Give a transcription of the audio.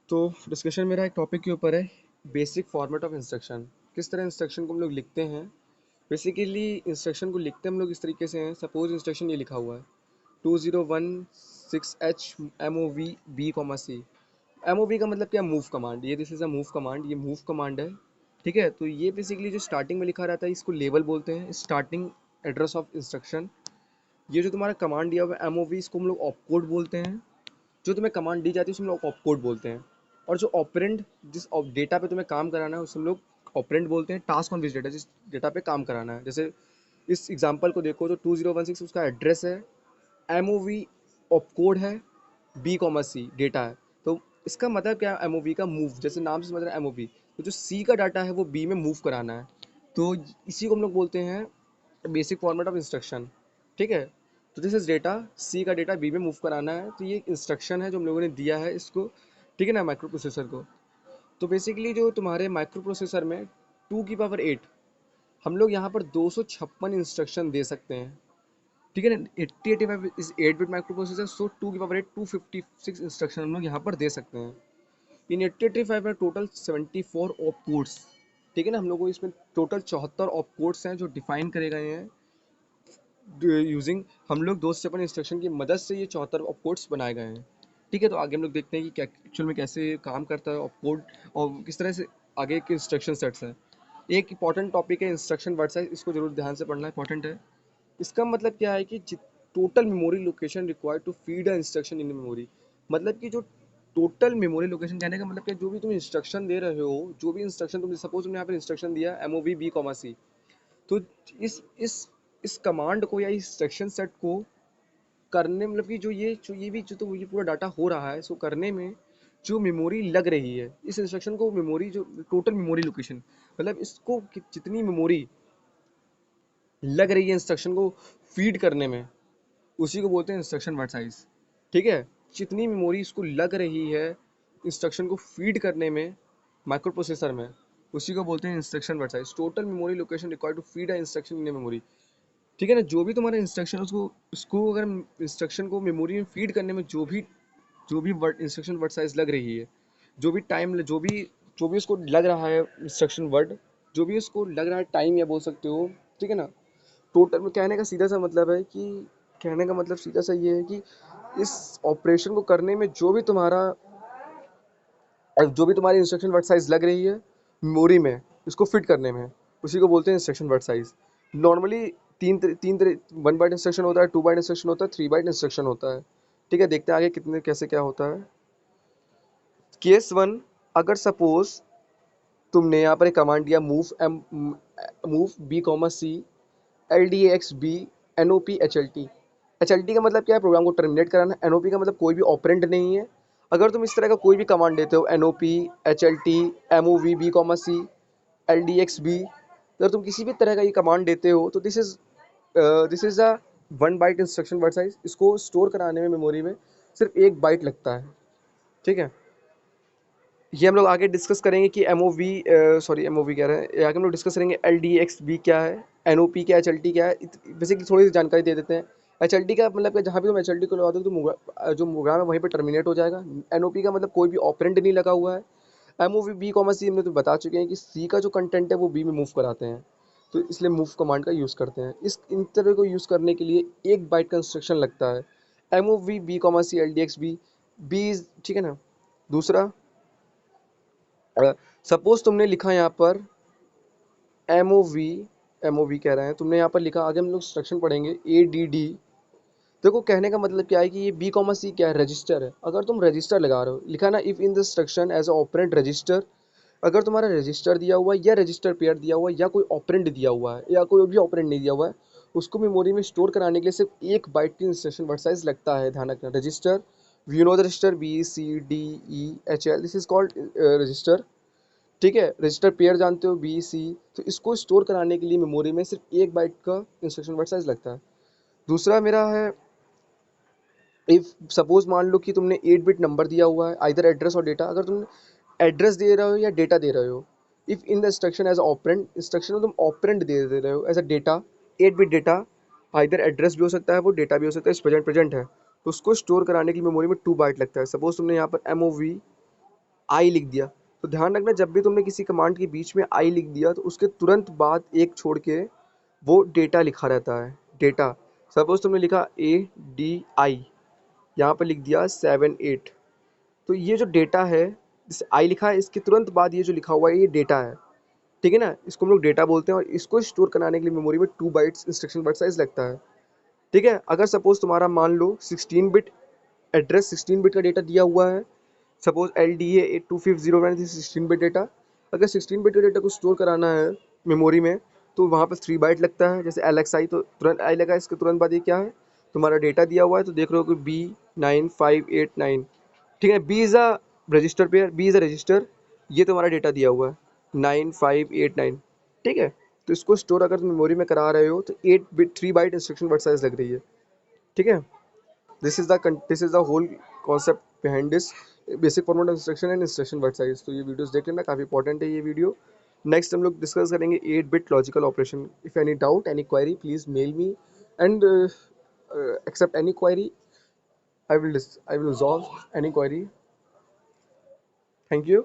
तो डिस्कशन मेरा एक टॉपिक के ऊपर है, बेसिक फॉर्मेट ऑफ इंस्ट्रक्शन। किस तरह इंस्ट्रक्शन को हम लोग लिखते हैं। बेसिकली इंस्ट्रक्शन को लिखते हम लोग इस तरीके से हैं। सपोज इंस्ट्रक्शन ये लिखा हुआ है 2016H MOV B, C। MOV का मतलब क्या, मूव कमांड। ये this is a move command, ये मूव कमांड है। ठीक है, तो ये बेसिकली जो स्टार्टिंग में लिखा रहता है इसको लेवल बोलते हैं, स्टार्टिंग एड्रेस ऑफ इंस्ट्रक्शन। ये जो तुम्हारा कमांड दिया हुआ है MOV, इसको हम लोग ऑपकोड बोलते हैं। जो तुम्हें कमांड दी जाती है उसे हम लोग ऑपकोड बोलते हैं। और जो ऑपरेंड जिस डेटा पे तुम्हें काम कराना है उसे हम लोग ऑपरेंड बोलते हैं। टास्क ऑन विच डेटा, जिस डेटा पे काम कराना है। जैसे इस एग्जांपल को देखो, जो 2016 उसका एड्रेस है, MOV ऑपकोड है, B, C डेटा है। तो इसका मतलब क्या है, MOV का मूव, जैसे नाम से समझ रहे हैं MOV, तो जो C का डाटा है वो B में मूव कराना है। तो इसी को हम लोग बोलते हैं बेसिक फॉर्मेट ऑफ इंस्ट्रक्शन। ठीक है, तो दिस इज डेटा, सी का डेटा बी में मूव कराना है। तो ये इंस्ट्रक्शन है जो हम लोगों ने दिया है इसको, ठीक है ना, माइक्रो प्रोसेसर को। तो बेसिकली जो तुम्हारे माइक्रो प्रोसेसर में 2 की पावर 8, हम लोग यहाँ पर 256 इंस्ट्रक्शन दे सकते हैं। ठीक है ना, 8085 इज 8 बिट माइक्रो प्रोसेसर, सो 2 की पावर 8 256 इंस्ट्रक्शन हम लोग यहाँ पर दे सकते हैं। इन 8085 में टोटल 74 ऑप कोड्स। ठीक है ना, हम लोग को इसमें टोटल 74 ऑप कोड्स हैं जो डिफाइन करे गए हैं यूजिंग, हम लोग 256 इंस्ट्रक्शन की मदद से ये 74 ऑपकोड्स बनाए गए हैं। ठीक है, तो आगे हम लोग देखते हैं कि क्या एक्चुअल में कैसे काम करता है ऑपकोड और किस तरह से आगे के इंस्ट्रक्शन सेट्स हैं। एक इंपॉर्टेंट टॉपिक है इंस्ट्रक्शन वर्ड साइज, इसको जरूर ध्यान से पढ़ना इंपॉर्टेंट है। इसका मतलब क्या है कि total memory location required to feed a instruction in memory. मतलब कि जो टोटल मेमोरी लोकेशन, कहने का मतलब कि जो भी तुम इंस्ट्रक्शन दे रहे हो, जो भी इंस्ट्रक्शन तुमने, सपोज तुमने यहाँ पर इंस्ट्रक्शन दिया MOV B, C। तो इस कमांड को या इस सेक्शन सेट को करने, मतलब कि जो तो ये पूरा डाटा हो रहा है, इसको करने में जो मेमोरी लग रही है इस इंस्ट्रक्शन को, मेमोरी जो टोटल मेमोरी लोकेशन, मतलब इसको जितनी मेमोरी लग रही है इंस्ट्रक्शन को फीड करने में, उसी को बोलते हैं इंस्ट्रक्शन वर्ड साइज। ठीक है, जितनी मेमोरी इसको लग रही है इंस्ट्रक्शन को फीड करने में माइक्रो प्रोसेसर में, उसी को बोलते हैं instruction word size. Total memory location required to feed a instruction in memory. ठीक है ना, जो भी तुम्हारा इंस्ट्रक्शन, उसको अगर इंस्ट्रक्शन को मेमोरी में फीड करने में जो भी वर्ड इंस्ट्रक्शन वर्ड साइज लग रही है, जो भी टाइम, जो भी उसको लग रहा है इंस्ट्रक्शन वर्ड, जो भी उसको लग रहा है टाइम, या बोल सकते हो। ठीक है ना, टोटल में कहने का सीधा सा मतलब है कि, कहने का मतलब सीधा सा ये है कि इस ऑपरेशन को करने में जो भी तुम्हारी इंस्ट्रक्शन वर्ड साइज लग रही है मेमोरी में, इसको फिट करने में, उसी को बोलते हैं इंस्ट्रक्शन वर्ड साइज। नॉर्मली तीन 1 बाइट इंस्ट्रक्शन होता है, 2 बाइट इंस्ट्रक्शन होता है, 3 बाइट इंस्ट्रक्शन होता है। ठीक है, देखते हैं आगे कितने कैसे क्या होता है। केस 1, अगर सपोज तुमने यहाँ पर एक कमांड दिया move B, C, LDAX B, NOP HLT। HLT का मतलब क्या है, प्रोग्राम को टर्मिनेट कराना। NOP का मतलब कोई भी ऑपरेंड नहीं है। अगर तुम इस तरह का कोई भी कमांड देते हो, NOP HLT MOV B, C, LDXB, अगर तुम किसी भी तरह का ये कमांड देते हो, तो this is a 1 byte instruction word size. इसको स्टोर कराने में मेमोरी में सिर्फ 1 बाइट लगता है। ठीक है, ये हम लोग आगे डिस्कस करेंगे कि MOV कह रहे हैं, आगे हम लोग डिस्कस करेंगे LDXB क्या है, NOP क्या है, HLT क्या है। बेसिकली थोड़ी सी जानकारी दे देते हैं। HLT का मतलब कि जहाँ भी तुम HLT को लगा दो तो जो प्रोग्राम है वहीं पर टर्मिनेट हो जाएगा। NOP का मतलब कोई भी ऑपरेंड नहीं लगा हुआ है। MOV B, C हमने तो बता चुके हैं कि C का जो कंटेंट है वो B में मूव कराते हैं, तो इसलिए मूव कमांड का यूज़ करते हैं। इन तरह को यूज़ करने के लिए 1 बाइट का इंस्ट्रक्शन लगता है। MOV B, C, LDXB B, ठीक है ना। दूसरा, सपोज तुमने लिखा यहाँ पर एम ओ वी कह रहे हैं, तुमने यहाँ पर लिखा, आगे हम लोग इंस्ट्रक्शन पढ़ेंगे ADD। देखो कहने का मतलब क्या है कि ये B, C क्या है, रजिस्टर है। अगर तुम रजिस्टर लगा रहे हो, लिखा ना, if in the instruction as operand register, अगर तुम्हारा रजिस्टर दिया हुआ है या रजिस्टर पेयर दिया हुआ है या कोई ऑपरेंड दिया हुआ है या कोई भी ऑपरेंड नहीं दिया हुआ है, उसको मेमोरी में स्टोर कराने के लिए सिर्फ 1 बाइट की इंस्ट्रक्शन वर्ड साइज लगता है। ध्यान रखना, register, you know the register BCDEHL, this is called register. ठीक है, रजिस्टर पेयर जानते हो BC। तो इसको स्टोर कराने के लिए मेमोरी में सिर्फ 1 बाइट का इंस्ट्रक्शन वर्ड साइज लगता है। दूसरा मेरा है, इफ सपोज मान लो कि तुमने 8 बिट नंबर दिया हुआ है, आइदर एड्रेस और डेटा। अगर तुम एड्रेस दे रहे हो या डेटा दे रहे हो, if in the instruction as operand, instruction में तुम ऑपरेंड दे रहे हो as a data, 8 bit data, either address भी हो सकता है, वो डेटा भी हो सकता है, प्रेजेंट प्रेजेंट है, तो उसको स्टोर कराने की मेमोरी में 2 बाइट लगता है। सपोज तुमने यहाँ पर MOV आई लिख दिया। तो ध्यान रखना, जब भी तुमने किसी कमांड के बीच में आई लिख दिया तो उसके तुरंत बाद एक छोड़ के वो डेटा लिखा रहता है, डेटा। सपोज तुमने लिखा ADI, यहाँ पर लिख दिया 78, तो ये जो डेटा है, जिसे आई लिखा है, इसके तुरंत बाद ये जो लिखा हुआ है ये डेटा है, ठीक है ना। इसको हम लोग डेटा बोलते हैं और इसको स्टोर कराने के लिए मेमोरी में 2 बाइट्स इंस्ट्रक्शन वर्ड साइज लगता है, ठीक है। अगर सपोज तुम्हारा मान लो 16 बिट एड्रेस, 16 बिट का डेटा दिया हुआ है, suppose LDA 8250 this 16 bit data. अगर 16 बिट के डेटा को स्टोर कराना है मेमोरी में तो वहाँ पर 3 बाइट लगता है, जैसे LXI, तो तुरंत आई लगा, इसके तुरंत बाद ये क्या है, तुम्हारा डेटा दिया हुआ है, तो देख रहे हो कि B9589, ठीक है। B is a register pair, B is a register, ये तुम्हारा डेटा दिया हुआ है 9589, ठीक है। तो इसको स्टोर अगर तुम मेमोरी में करा रहे हो तो 8 bit 3 byte instruction word size लग रही है, ठीक है। This is the whole concept behind this basic format of instruction and instruction word size. तो ये वीडियोस देख लेना, काफ़ी इंपॉर्टेंट है ये वीडियो। नेक्स्ट हम लोग डिस्कस करेंगे 8 bit logical operation. If any doubt, any query, please mail me and accept any query. I will resolve any query. Thank you.